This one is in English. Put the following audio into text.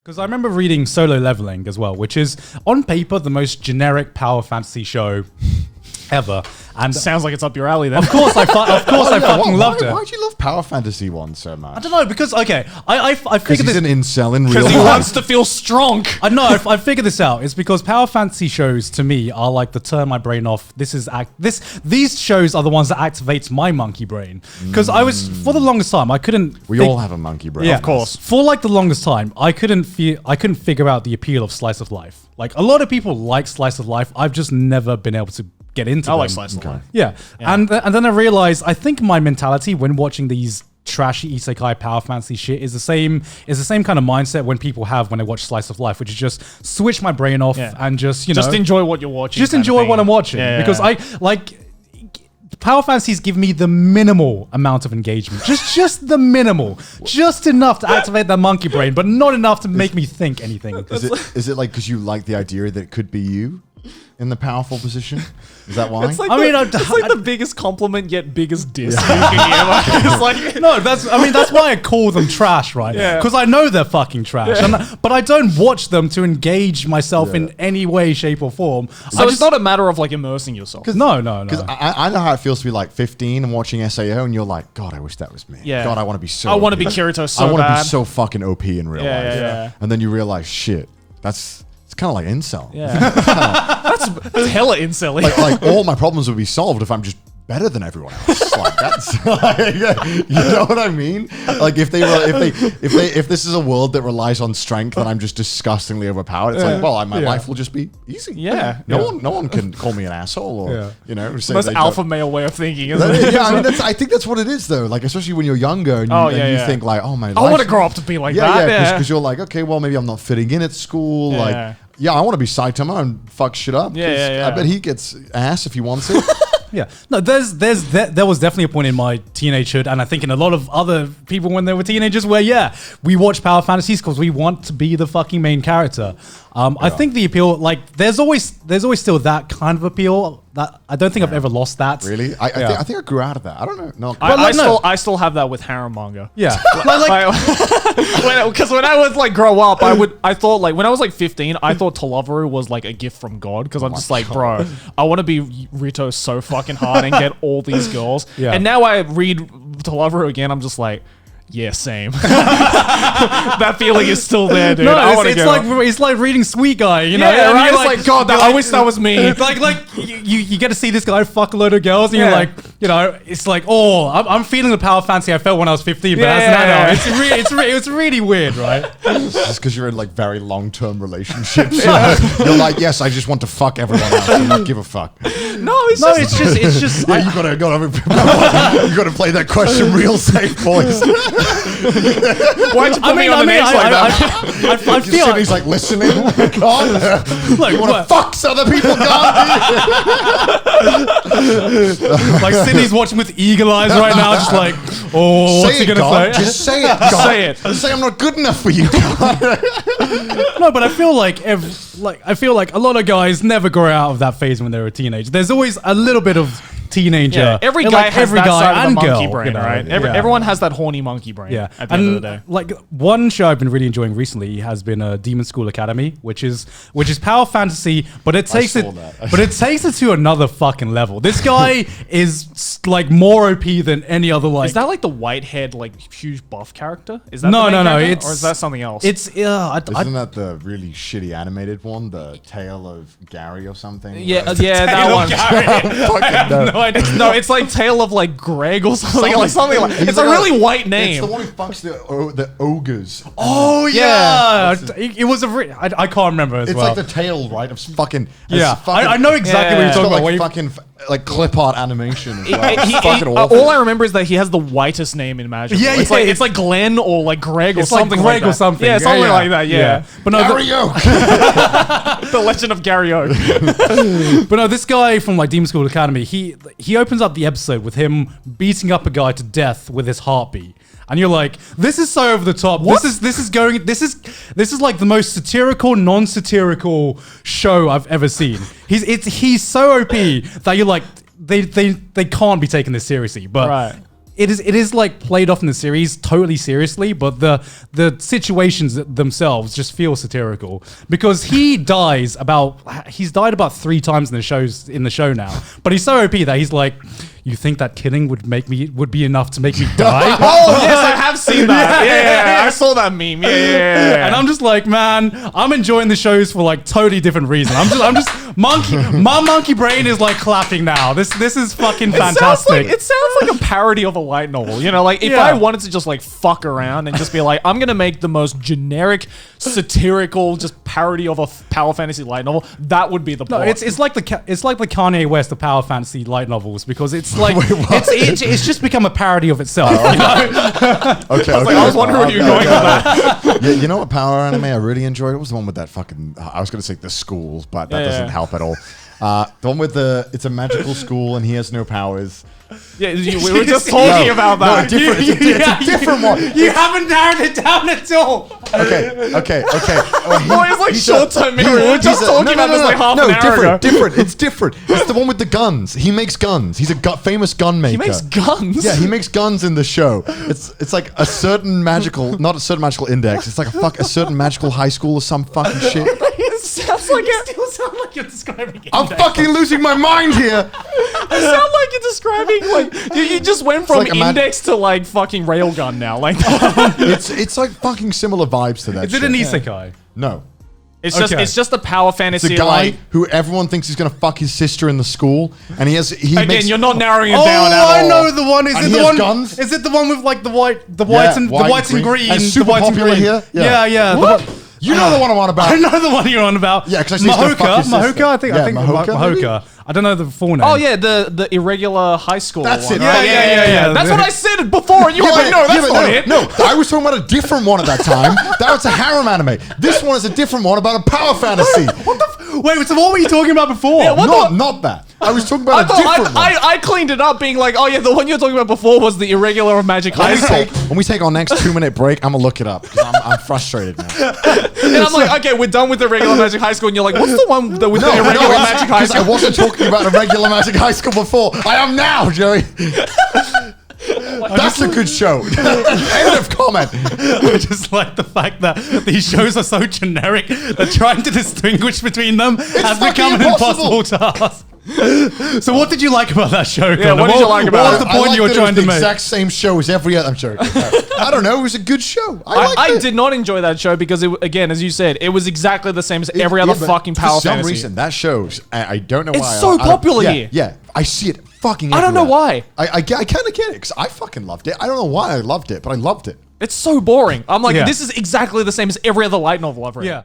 Because I remember reading Solo Leveling as well, which is on paper the most generic power fantasy show ever. And sounds like it's up your alley then. Of course I fucking loved it. Why'd you love power fantasy one so much? I don't know, because okay, I figured he's this. an incel in real Because he life. wants to feel strong. I know. I figured this out. It's because power fantasy shows to me are like the turn my brain off. These shows are the ones that activates my monkey brain. Because I was for the longest time I couldn't. We all have a monkey brain. Yeah, Of course. For like the longest time, I couldn't figure out the appeal of slice of life. Like a lot of people like slice of life. I've just never been able to get into. I them. like slice of life. Yeah. And then I realized I think my mentality when watching these trashy isekai power fantasy shit is the same kind of mindset when people have when they watch slice of life, which is just switch my brain off and just Just enjoy what you're watching. Just enjoy what I'm watching because I like power fantasies give me the minimal amount of engagement. Just the minimal. Just enough to activate that monkey brain, but not enough to make me think anything. Is it like because you like the idea that it could be you in the powerful position? Is that why? It's like it's like the biggest compliment yet biggest diss you can hear. It's like no, that's why I call them trash, right? Yeah. Because I know they're fucking trash. But I don't watch them to engage myself in any way, shape, or form. so it's not a matter of like immersing yourself. No. Because I know how it feels to be like 15 and watching SAO and you're like, God, I wish that was me. Yeah. God, I want to be so I want to OP. be Kirito so I want to bad. be so fucking OP in real life. yeah. And then you realize, shit, it's kind of like incel. Yeah. That's hella incelly. Like all my problems would be solved if I'm just better than everyone else. Like that's, you know what I mean? Like if this is a world that relies on strength and I'm just disgustingly overpowered, it's like, well, my life will just be easy. Yeah. No one can call me an asshole or say Most they alpha don't- male way of thinking, isn't it? Yeah, I mean, I think that's what it is, though. Like, especially when you're younger and you think like, "Oh my!" I want to grow up to be like that. Yeah, because you're like, okay, well, maybe I'm not fitting in at school. Yeah. Like, yeah, I want to be Saitama and fuck shit up. 'Cause I bet he gets ass if he wants it. Yeah, no, there was definitely a point in my teenagehood, and I think in a lot of other people when they were teenagers, where we watch power fantasies because we want to be the fucking main character. I think the appeal, like, there's always still that kind of appeal. That I don't think I've ever lost that. Really, I think I grew out of that. I don't know. No, I still have that with harem manga. Yeah, Because when I was like grow up, I thought like when I was like 15, I thought Toloveru was like a gift from God because I'm just like, bro, I want to be Rito so fucking hard and get all these girls. Yeah. And now I read Toloveru again, I'm just like, yeah, same. That feeling is still there, dude. No, it's like reading Sweet Guy, you know? Yeah, And right? you're It's like, God, I wish that was me. Like you get to see this guy fuck a load of girls, and you're like, it's like, I'm feeling the power fantasy I felt when I was 15, but as an adult, it's really weird, right? It's just because you're in like very long-term relationships. You're like, yes, I just want to fuck everyone else and not give a fuck. It's just. Yeah, you gotta play that question real safe, boys. Why'd you put me on the next like that? I feel he's like listening. God, like, you want to fuck other people, God? like Sydney's watching with eagle eyes right now, just like, what's he gonna God. say? Just say it, God. Say it. Say I'm not good enough for you, God. No, but I feel like a lot of guys never grow out of that phase when they're a teenager. There's always a little bit of teenager. Yeah, every and, guy like, has that side of the monkey girl, brain, you know? right? Yeah. Everyone has that horny monkey brain. Yeah, At the end of the day. Like one show I've been really enjoying recently has been Demon School Academy, which is power fantasy, but it takes it to another fucking level. This guy is like more OP than any other. Like, Is that like the white-haired, like huge buff character? Is that No, the main no, character? it's- or is that something else? It's Isn't that the really shitty animated one, the Tale of Gary or something? yeah, that one. No, it's like Tale of like Greg or something like. It's a really white name. It's the one who fucks the ogres. Oh yeah, it was I can't remember as It's well. like the tail, right? Of fucking. Yeah, fucking, I know exactly what you're Yeah. talking about. like Where fucking like clip art animation. As well. It's fucking awful. All I remember is that he has the whitest name imaginable. Yeah, it's yeah, like it's like Glenn or like Greg or It's like something Greg like or that. something. Yeah, Yeah, something yeah. like that. Yeah. But no, Gary Oak. The Legend of Gary Oak. but no, this guy from like Demon School Academy, he opens up the episode with him beating up a guy to death with his heartbeat. And you're like, this is so over the top. This is like the most satirical, non-satirical show I've ever seen. He's so OP that you're like, they can't be taking this seriously. But Right. it is like played off in the series totally seriously, but the situations themselves just feel satirical because he's died about 3 times in the show now, but he's so OP that he's like, you think that killing would be enough to make me die? Oh yes, I have seen that. Yeah, I saw that meme. Yeah. And I'm just like, man, I'm enjoying the shows for like totally different reasons. I'm just my monkey brain is like clapping now. This is fucking fantastic. It sounds like a parody of a light novel. You know, like if I wanted to just like fuck around and just be like, I'm gonna make the most generic, satirical, just parody of a power fantasy light novel, that would be the plot. No, it's like the Kanye West of power fantasy light novels because it's like it's just become a parody of itself. You know? Okay. I was wondering where you were going with that. Yeah, you know what power anime I really enjoyed? It was the one with that fucking. I was going to say the schools, but that doesn't help at all. The one with it's a magical school and he has no powers. Yeah, we were just talking about that. No, it's a different one. You haven't narrowed it down at all. Okay. Boy, it's like short-term memory. We were just talking about this like half an hour ago. Different. It's different. It's the one with the guns. He makes guns. He's a famous gun maker. He makes guns? Yeah, he makes guns in the show. It's like a certain magical, not a certain magical index. It's like a certain magical high school or some fucking shit. It sounds like You still sound like you're describing it. I'm fucking losing my mind here. It sounds like you're describing like you just went from like index to like fucking railgun now. Like it's like fucking similar vibes to that. Is it an isekai? No. it's just a power fantasy. It's a guy like, who everyone thinks he's gonna fuck his sister in the school, and he again, makes. you're not narrowing it Oh, down at all. I know the one. Is And it he the has one? guns? Is it the one with like the whites and white the whites and green? and the super whites and popular green. here? Yeah. What? You know the one I'm on about. I know the one you're on about. Yeah, 'cause I see he's gonna fuck his sister. I think Mahoka, maybe? Mahoka. I don't know the full name. Oh yeah, the irregular high school. That's one, it. right? Yeah. That's what I said before, and you were like, no, that's not it. No, I was talking about a different one at that time. That was a harem anime. This one is a different one about a power fantasy. Wait, so what were you talking about before? Yeah, what Not that. I was talking about a different one. I cleaned it up, being like, oh yeah, the one you were talking about before was the irregular of Magic High School. When we take our next 2-minute break, I'm gonna look it up because I'm frustrated now. And I'm like, okay, we're done with the regular Magic High School, and you're like, what's the one with the irregular Magic High because I School? wasn't talking about a regular Magic High School before. I am now, Joey. That's a good show. End of comment. I just like the fact that these shows are so generic that trying to distinguish between them has become an impossible task. So what did you like about that show? Yeah, what did you like about What was it? the point you were trying to the make? exact same show as every other. I'm joking. I don't know. It was a good show. I did not enjoy that show because, again, as you said, it was exactly the same as every other but fucking power For some fantasy. reason, that shows. I don't know It's why. so I don't- popular yeah, here. Yeah, I see it fucking I don't know everywhere. why. I kind of get it because I fucking loved it. I don't know why I loved it, but I loved it. It's so boring. I'm like, Yeah. this is exactly the same as every other light novel I've read. Yeah.